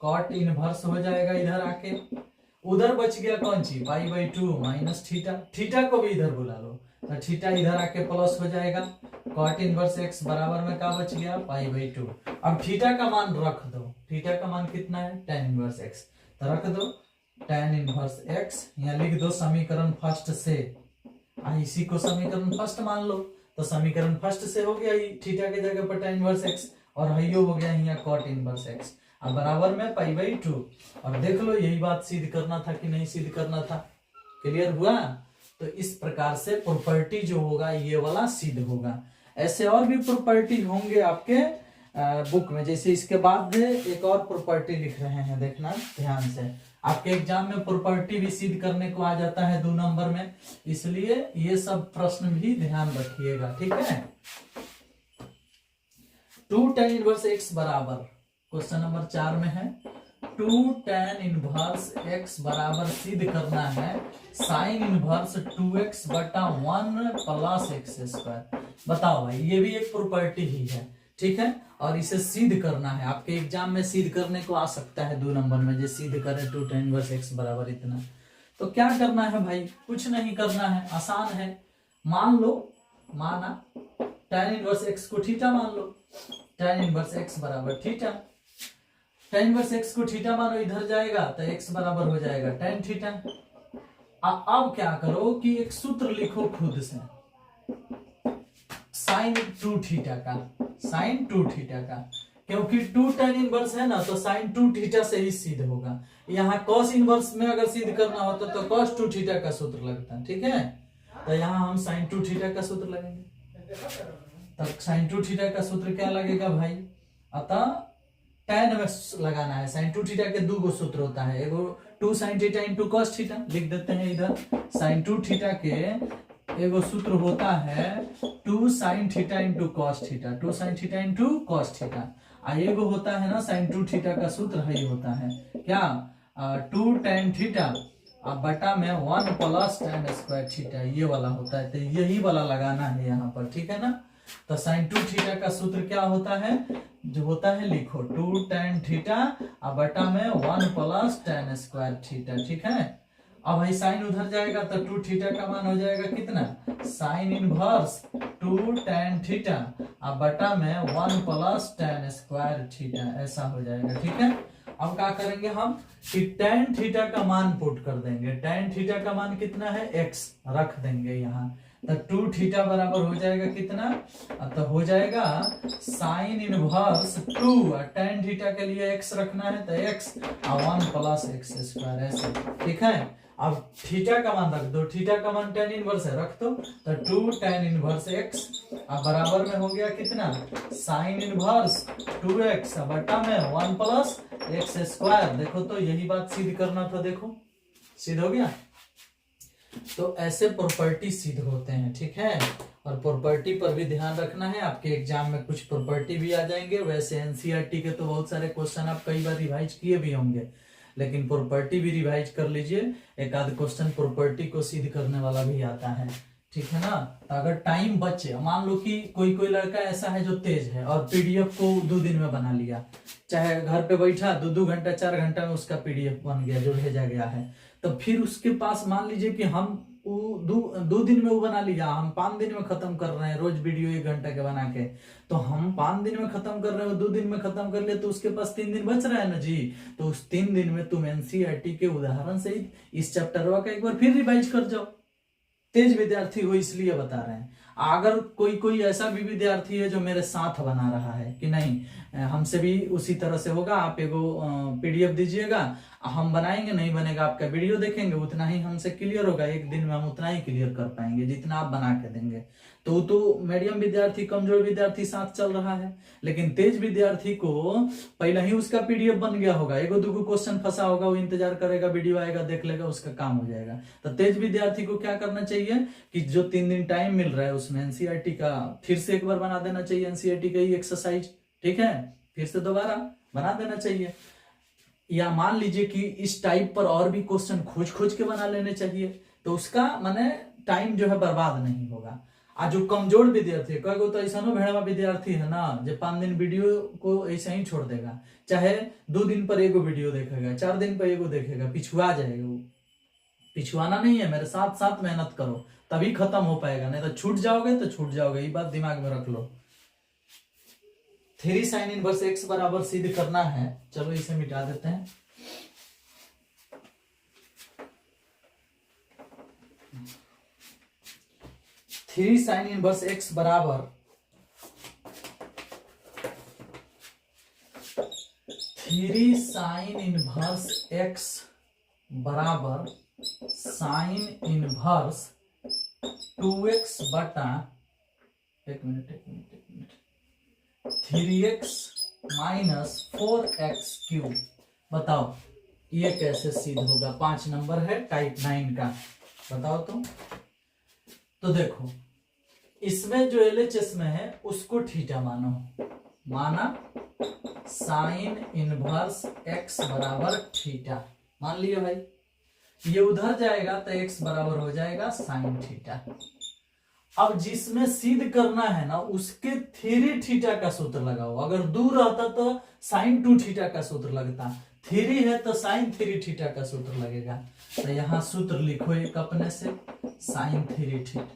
Speaker 1: cot इनवर्स हो जाएगा इधर आके, उधर बच गया कौन सी π/2 माइनस थीटा, थीटा को भी इधर बुला लो तो थीटा इधर आके प्लस हो जाएगा, cot इनवर्स x बराबर में क्या बच गया π/2। अब थीटा का मान रख दो, थीटा का मान कितना है tan इनवर्स x, तो रख दो tan इनवर्स x, यहाँ लिख दो समीकरण फर्स्ट से, इसी को समीकरण फर्स्ट मान लो, तो समीकरण फर्स्ट से हो गया थीटा के जगह पर tan इनवर्स x, और हयो हो गया यहाँ cot इनवर्स x, अब बराबर में π/2। और देख लो यही बात सिद्ध करना था कि नहीं सिद्ध करना था, क्लियर हुआ। तो इस प्रकार से प्रॉपर्टी जो होगा ये वाला सिद्ध होगा। ऐसे और भी प्रॉपर्टी होंगे आपके बुक में, जैसे इसके बाद एक और प्रॉपर्टी लिख रहे हैं, देखना ध्यान से, आपके एग्जाम में प्रॉपर्टी भी सिद्ध करने को आ जाता है 2 नंबर में, इसलिए ये सब प्रश्न भी ध्यान रखिएगा, ठीक है। 2 tan इनवर्स x बराबर, क्वेश्चन नंबर 4 में है 2 tan इनवर्स x बराबर सिद्ध करना है साइन इनवर्स 2x बटा 1 प्लस एक्स स्क्वायर। बताओ भाई, ये भी एक प्रॉपर्टी ही है, ठीक है, और इसे सिद्ध करना है, आपके एग्जाम में सिद्ध करने को आ सकता है 2 नंबर में, जो सिद्ध करें 2 tan इनवर्स x बराबर इतना। तो क्या करना है भाई, कुछ नहीं करना है, आसान है। मान लो, माना tan इनवर्स x को थीटा मान लो, tan इनवर्स x बराबर थीटा, tan इनवर्स x को थीटा मानो इधर जाएगा तो x बराबर हो जाएगा tan थीटा। अब क्या करो कि एक सूत्र लिखो खुद से, साइन 2 थीटा का, साइन 2 थीटा का, क्योंकि 2 tan इनवर्स है ना, तो साइन 2 थीटा से ही सिद्ध होगा। यहाँ cos इनवर्स में अगर सिद्ध करना होता तो cos 2 थीटा का सूत्र लगता, ठीक है, तो यहाँ हम साइन 2 थीटा का सूत्र लगेंगे। तब साइन 2 थीटा का सूत्र क्या लगेगा भाई, अतः tan में लगाना है, साइन 2 थीटा के 2 गो सूत्र होता है, एगो 2 sin theta into cos theta, लिख देते हैं इधर, साइन 2 थीटा के एगो सूत्र होता है 2 sin theta into cos theta, 2 sin theta into cos theta, एगो होता है ना साइन 2 थीटा का सूत्र है, होता है क्या 2 tan थीटा अब बटा में 1 प्लस tan स्क्वायर थीटा, ये वाला होता है, तो यही वाला लगाना है यहाँ पर, ठीक है ना। तो साइन 2 थीटा का सूत्र क्या होता है, जो होता है लिखो 2 tan थीटा अब बटा में 1 प्लस tan स्क्वायर थीटा, ठीक है। अब भाई साइन उधर जाएगा तो 2 थीटा का मान हो जाएगा कितना, साइन इनवर्स 2 tan थीटा अब बटा में 1 प्लस tan स्क्वायर थीटा, ऐसा हो जाएगा, ठीक है। अब क्या करेंगे हम कि tan थीटा का मान पुट कर देंगे, tan थीटा का मान कितना है x रख देंगे यहाँ, तो 2 थीटा बराबर हो जाएगा कितना, तो हो जाएगा साइन इनवर्स 2 tan थीटा के लिए x रखना है तो x 1 प्लस एक्स स्क्वायर, ऐसे, ठीक है। अब थीटा का मान रख दो, थीटा का मान tan इनवर्स है, रख दो, तो 2 tan इनवर्स x अब बराबर में हो गया कितना, साइन इनवर्स 2x बटा में 1 प्लस एक्स स्क्वायर। देखो तो यही बात सिद्ध करना था, देखो सिद्ध हो गया। तो ऐसे प्रॉपर्टी सिद्ध होते हैं, ठीक है, और प्रॉपर्टी पर भी ध्यान रखना है, आपके एग्जाम में कुछ प्रॉपर्टी भी आ जाएंगे। वैसे एनसीईआरटी के तो बहुत सारे क्वेश्चन आप कई बार रिवाइज किए भी होंगे, लेकिन प्रॉपर्टी भी रिवाइज कर लीजिए, एक आध क्वेश्चन प्रॉपर्टी को सिद्ध करने वाला भी आता है, ठीक है ना। तो अगर टाइम बचे, मान लो कि कोई कोई लड़का ऐसा है जो तेज है और पीडीएफ को 2 दिन में बना लिया, चाहे घर पे बैठा 2-2 घंटा 4 घंटा में उसका पीडीएफ बन गया जो भेजा गया है, तो फिर उसके पास मान लीजिए कि हम 2 दिन में वो बना लिया, हम 5 दिन में खत्म कर रहे हैं, रोज वीडियो 1 घंटा के बना के, तो हम 5 दिन में खत्म कर रहे हो, 2 दिन में खत्म कर ले, तो उसके पास 3 दिन बच रहा है ना जी। तो उस 3 दिन में तुम एनसीईआरटी के उदाहरण से इस चैप्टर का एक बार फिर रिवाइज कर जाओ। तेज विद्यार्थी हो इसलिए बता रहे हैं। अगर कोई ऐसा भी विद्यार्थी है जो मेरे साथ बना रहा है कि नहीं हमसे भी उसी तरह से होगा, आप एगो पीडीएफ दीजिएगा, हम बनाएंगे नहीं बनेगा, आपका वीडियो देखेंगे उतना ही हमसे क्लियर होगा, एक दिन में हम उतना ही क्लियर कर पाएंगे जितना आप बना के देंगे। तो मीडियम विद्यार्थी, कमजोर विद्यार्थी साथ चल रहा है, लेकिन तेज विद्यार्थी को पहले ही उसका पीडीएफ बन गया होगा, एगो दूगो क्वेश्चन फंसा होगा, वो इंतजार करेगा, वीडियो आएगा देख लेगा, उसका काम हो जाएगा। तो तेज विद्यार्थी को क्या करना चाहिए कि जो 3 दिन टाइम मिल रहा है उसमें एनसीईआरटी का फिर से एक बार बना देना चाहिए, एनसीईआरटी का ही एक्सरसाइज, ठीक है, फिर से दोबारा बना देना चाहिए। या मान लीजिए कि इस टाइप पर और भी क्वेश्चन खोज खोज के बना लेने चाहिए, तो उसका माने टाइम जो है बर्बाद नहीं होगा। आज जो कमजोर विद्यार्थी है, कई तो ऐसा भेड़वा विद्यार्थी है ना, जो 5 दिन वीडियो को ऐसे ही छोड़ देगा, चाहे 2 दिन पर एगो वीडियो देखेगा, 4 दिन पर एगो देखेगा, पिछुआ जाएगा। वो पिछुआना नहीं है, मेरे साथ साथ मेहनत करो तभी खत्म हो पाएगा, नहीं तो छूट जाओगे तो छूट जाओगे, ये बात दिमाग में रख लो। 3 sin इनवर्स x बराबर सिद्ध करना है, चलो इसे मिटा देते हैं। थ्री साइन इनवर्स x बराबर 3 sin इनवर्स x बराबर साइन इनवर्स 2x बटा 3x माइनस 4x क्यूब। बताओ ये कैसे सिद्ध होगा? 5 नंबर है टाइप 9 का, बताओ तो देखो इसमें जो LHS में है उसको थीटा मानो, माना साइन इनवर्स x बराबर थीटा मान लिया भाई, ये उधर जाएगा तो x बराबर हो जाएगा साइन थीटा। अब जिसमें सिद्ध करना है ना उसके 3 थीटा का सूत्र लगाओ, अगर दूर रहता तो साइन 2 थीटा का सूत्र लगता, 3 है तो साइन 3 थीटा का सूत्र लगेगा। तो यहां सूत्र लिखो एक अपने से, साइन 3 थीटा।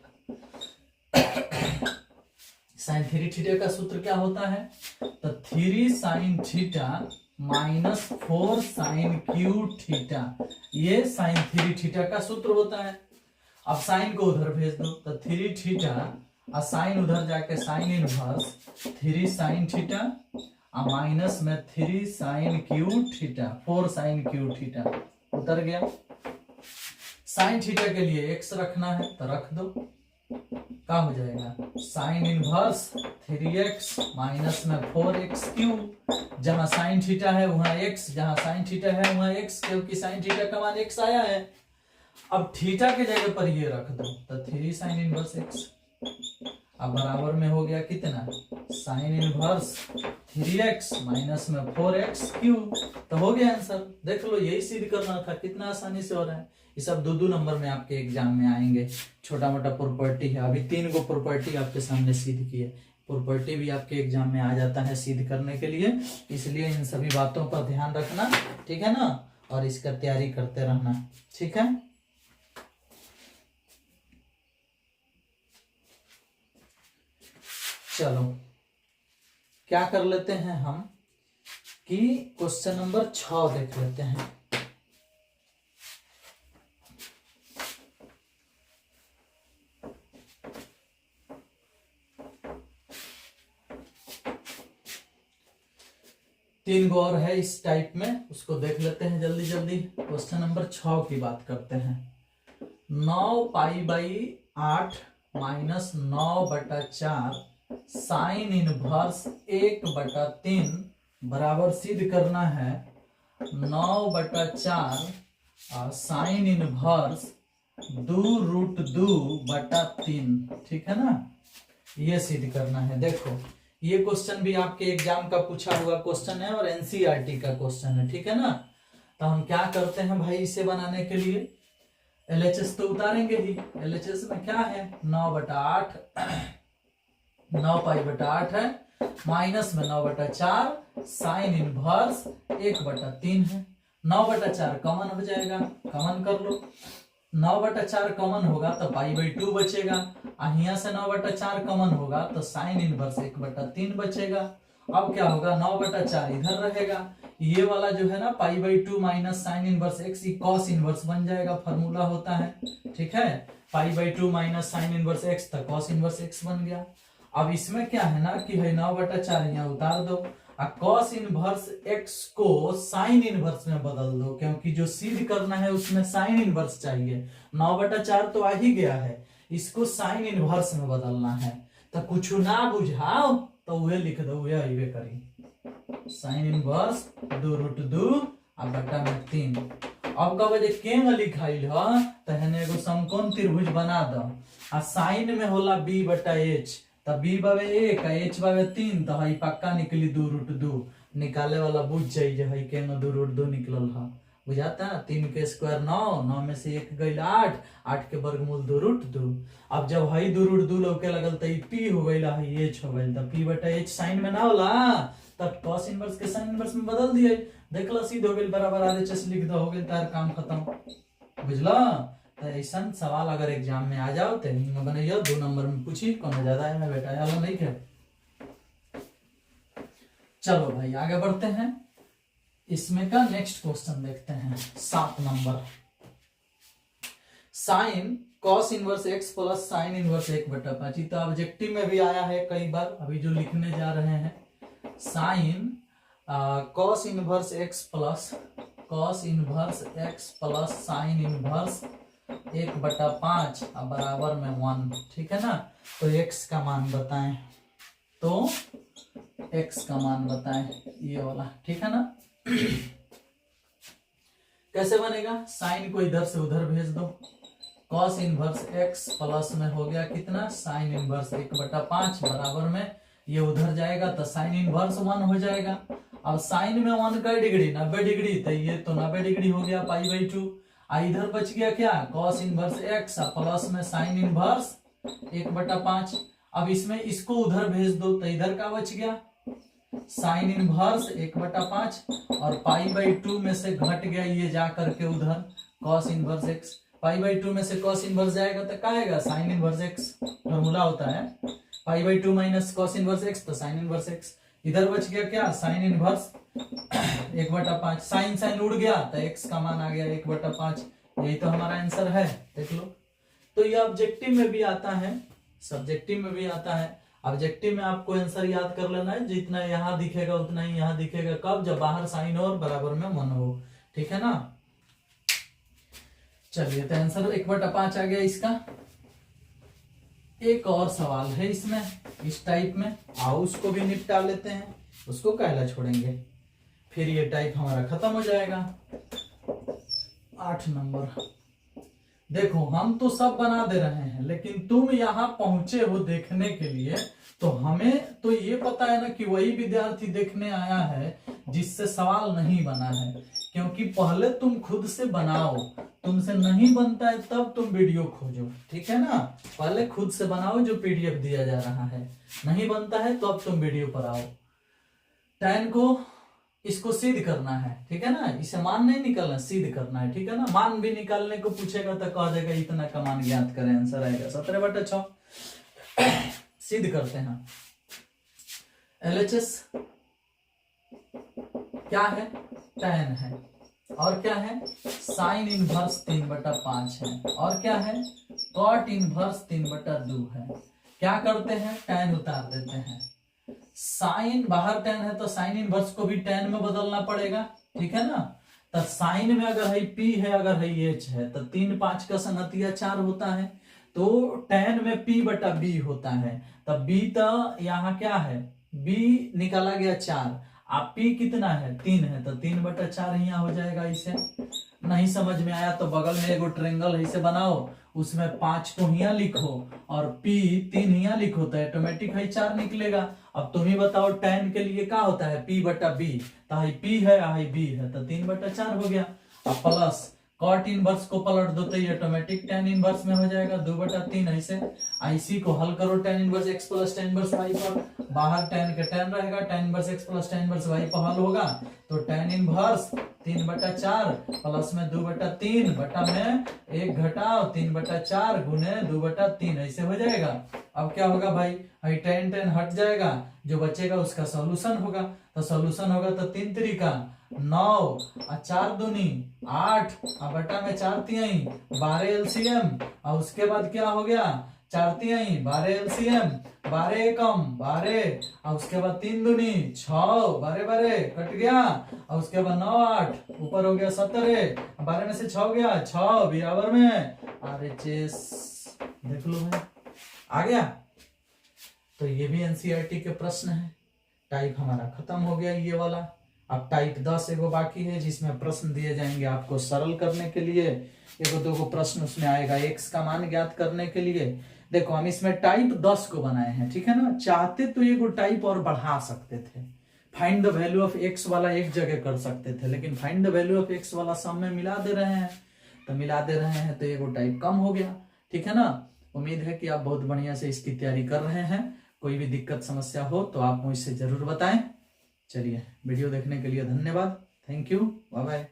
Speaker 1: साइन 3 थीटा का सूत्र क्या होता है? तो 3 sine theta minus 4 sine cube theta, ये साइन 3 थीटा का सूत्र होता है। अब साइन को उधर भेज दो तो 3 थीटा और साइन उधर जाके साइन इनवर्स 3 साइन थीटा और माइनस में 3 sine cube theta, 4 sine cube theta उतर गया। साइन थीटा के लिए x रखना है तो रख दो, क्या हो जाएगा? साइन इनवर्स 3x माइनस में 4x क्यूब, जहां साइन थीटा है वहां x, जहां साइन थीटा है वहां x, क्योंकि साइन थीटा का मान x आया है। अब थीटा के जगह पर ये रख दो तो 3 साइन इनवर्स x, अब बराबर में हो गया कितना? साइन इनवर्स 3x माइनस में 4x क्यूब, तो हो गया आंसर। देख लो यही सिद्ध करना था, कितना आसानी से हो रहा है। ये सब 2-2 नंबर में आपके एग्जाम में आएंगे, छोटा मोटा प्रॉपर्टी है। अभी 3 गो प्रॉपर्टी आपके सामने सिद्ध की है, प्रॉपर्टी भी आपके एग्जाम में आ जाता है सिद्ध करने के लिए, इसलिए इन सभी बातों पर ध्यान रखना, ठीक है ना, और इसका तैयारी करते रहना, ठीक है। चलो क्या कर लेते हैं हम कि क्वेश्चन नंबर 6 देख लेते हैं। तीन गो और है इस टाइप में, उसको देख लेते हैं जल्दी जल्दी। क्वेश्चन नंबर 6 की बात करते हैं। 9 pi by 8 minus 9/4 sine inverse 1/3 बराबर सिद्ध करना है 9/4 साइन इनवर्स 2√2/3, ठीक है ना, ये सिद्ध करना है। देखो ये क्वेश्चन भी आपके एग्जाम का पूछा हुआ क्वेश्चन है और एनसीईआरटी का क्वेश्चन है, ठीक है ना। तो हम क्या करते हैं भाई, इसे बनाने के लिए LHS तो उतारेंगे ही। LHS में क्या है? 9/8 9 पाई/8 है, माइनस में 9/4 साइन इनवर्स 1/3 है। 9/4 कॉमन हो जाएगा, कॉमन कर लो। 9/4 कॉमन होगा तो पाई/2 बचेगा, यहाँ से 9/4 कॉमन होगा तो साइन इनवर्स 1/3 बचेगा। अब क्या होगा? 9/4 इधर रहेगा, ये वाला जो है ना pi minus sine inverse x cos inverse बन जाएगा, फॉर्मूला होता है, ठीक है। Pi minus sine inverse x तक कॉस इनवर्स x बन गया। अब इसमें क्या है ना कि 9/4 यहाँ उतार दो, कॉस इनवर्स एक्स को साइन इनवर्स में बदल दो, क्योंकि जो सिद्ध करना है उसमें साइन इनवर्स चाहिए। 9/4 तो आ ही गया है, इसको साइन इनवर्स में बदलना है। तो कुछ ना बुझाओ तो वह लिख दो, वह अइबे करी साइन इनवर्स 2√2 आ बटा में 3। अब कब जे केंग लिखाइल ह त हेने एगो समकोण त्रिभुज बना दो। आ साइन में होला b/h, त b बावे 1 आ h बावे 3, तो हई पक्का निकली 2√2। निकाले वाला बुझ जाई जे हई केंग 2√2 निकलल ह। बुझाता है? 3 के स्क्वायर 9, 9 में से 1 गईल 8, 8 के वर्गमूल 2√2। अब जब हई 2√2 लौके लगल त ई p हो गईल, हई h हो गईल, त p/h साइन में ना होला, तब कॉस इनवर्स के साइन इनवर्स में बदल दिए। देख लो सीध हो गईल, बराबर RHS लिख दो, हो गईल तार काम खत्म। बुझलो? तो ऐसा सवाल अगर एग्जाम में आ जाओ तो बनइयो, 2 नंबर में पूछी, कोनो ज्यादा है बेटा यालो नहीं है। चलो भाई आगे बढ़ते हैं, इसमें का नेक्स्ट क्वेश्चन देखते हैं 7 number. Sine cos inverse x plus sine inverse 1/5। तो ऑब्जेक्टिव में भी आया है कई बार, अभी जो लिखने जा रहे हैं sine cos inverse x plus sine inverse 1/5 बराबर में 1। ठीक है ना? तो x का मान बताएं, तो x का मान बताएं ये वाला। ठीक है ना? कैसे बनेगा? साइन को इधर से उधर भेज दो, कॉस इनवर्स x प्लस में हो गया कितना, साइन इनवर्स 1/5 बराबर में ये उधर जाएगा तो साइन इनवर्स 1 हो जाएगा। अब साइन में 1 का डिग्री 90 डिग्री, तो ये तो 90 डिग्री हो गया π/2। इधर बच गया क्या, कॉस इनवर्स x प्लस में साइन इनवर्स 1/5। अब इसमें इसको उधर भेज दो, तो इधर का बच गया साइन इनवर्स 1/5, और π/2 में से घट गया ये जा करके उधर कॉस इनवर्स x। π/2 में से कॉस इनवर्स जाएगा तो क्या आएगा, साइन इनवर्स x। फॉर्मूला होता है π/2 माइनस कॉस इनवर्स x, तो साइन इनवर्स x। इधर बच गया क्या, साइन इनवर्स 1/5। साइन साइन उड़ गया तो x का मान आ गया 1/5। यही तो हमारा आंसर है, देख लो। तो ये ऑब्जेक्टिव में भी आता है, सब्जेक्टिव में भी आता है। ऑब्जेक्टिव में आपको आंसर याद कर लेना है, जितना यहाँ दिखेगा उतना ही यहाँ दिखेगा। कब, जब बाहर साइन और बराबर में 1 हो। ठीक है ना? चलिए, तो आंसर 1/5 आ गया इसका। एक और सवाल है इसमें इस टाइप में, आओ उसको भी निपटा लेते हैं, उसको कहला छोड़ेंगे, फिर ये टाइप हमारा खत्म हो जाएगा। 8 नंबर। देखो हम तो सब बना दे रहे हैं, लेकिन तुम यहाँ पहुंचे हो देखने के लिए, तो हमें तो ये पता है ना कि वही विद्यार्थी देखने आया है जिससे सवाल नहीं बना है। क्योंकि पहले तुम खुद से बनाओ, तुमसे नहीं बनता है तब तुम वीडियो खोजो। ठीक है ना? पहले खुद से बनाओ जो पीडीएफ दिया जा रहा है, नहीं बनता है तो अब तुम वीडियो पर आओ। tan को इसको सिद्ध करना है। ठीक है ना? इसे मान नहीं निकालना, सिद्ध करना है। ठीक है ना? मान भी निकालने को पूछेगा तो कह देगा इतना का मान ज्ञात करें, आंसर आएगा 17/6। सिद्ध करते हैं। LHS क्या है, tan है, और क्या है, साइन इनवर्स 3/5 है, और क्या है, कॉट इनवर्स 3/2 है। क्या करते हैं, tan उतार देते हैं। साइन बाहर tan है तो साइन इनवर्स को भी tan में बदलना पड़ेगा। ठीक है ना? तो साइन में अगर है p है, अगर है h है, तो 3 5 का संगतिया 4 होता है, तो tan में p/b होता है। तब b तो यहाँ क्या है, b निकाला गया 4, आप p कितना है, 3 है, तो 3/4 यहाँ हो जाएगा। इसे नहीं समझ में आया तो बगल में एगो ट्रायंगल ऐसे बनाओ, उसमें 5 को यहाँ लिखो और p 3 यहाँ लिखो, तो ऑटोमेटिक है 4 निकलेगा। अब तुम ही बताओ tan के लिए क्या होता है, p/b, तो है p है, है b है, तो 3/4 हो गया। अब प्लस कॉट इनवर्स को पलट दो तो ये ऑटोमेटिक tan इनवर्स में हो जाएगा 2/3। ऐसे IC को हल करो, tan inverse x plus tan inverse y पर, बाहर tan के tan रहेगा, tan inverse x plus tan inverse y पर हल होगा, तो tan इनवर्स 3/4 प्लस में 2/3 बटा में 1 घटाओ 3/4 गुने 2/3, ऐसे हो जाएगा। अब क्या होगा भाई, tan हट जाएगा, जो बचेगा उसका सॉल्यूशन होगा। तो सॉल्यूशन होगा तो 3 3 9 और 4 दूनी 8 और बटा में 4 3 12 LCM, और उसके बाद क्या हो गया, 4 तिहाई 12 एलसीएम 12 एकम 12 और उसके बाद 3 दूनी 6 12 12 कट गया और उसके बाद 9 8 ऊपर हो गया 17 12 में से 6 गया 6 बराबर में RHS देख लो भाई आ गया। तो ये भी एनसीईआरटी के प्रश्न है। टाइप हमारा खत्म हो गया ये वाला। अब टाइप 10 एगो बाकी है जिसमें प्रश्न दिए जाएंगे आपको सरल करने के लिए। एगो दो प्रश्न उसमें आएगा x का मान ज्ञात करने के लिए। देखो हम इसमें टाइप 10 को बनाए हैं, ठीक है ना। चाहते तो एगो टाइप और बढ़ा सकते थे, find the value of x वाला एक जगह कर सकते थे, लेकिन find the value of x वाला सम में मिला दे रहे हैं, तो मिला दे रहे हैं तो एगो टाइप कम हो गया, ठीक है ना। उम्मीद है कि आप बहुत बढ़िया से इसकी तैयारी कर रहे हैं। कोई भी दिक्कत समस्या हो तो आप मुझसे जरूर बताएं। चलिए वीडियो देखने के लिए धन्यवाद। Thank you, bye bye.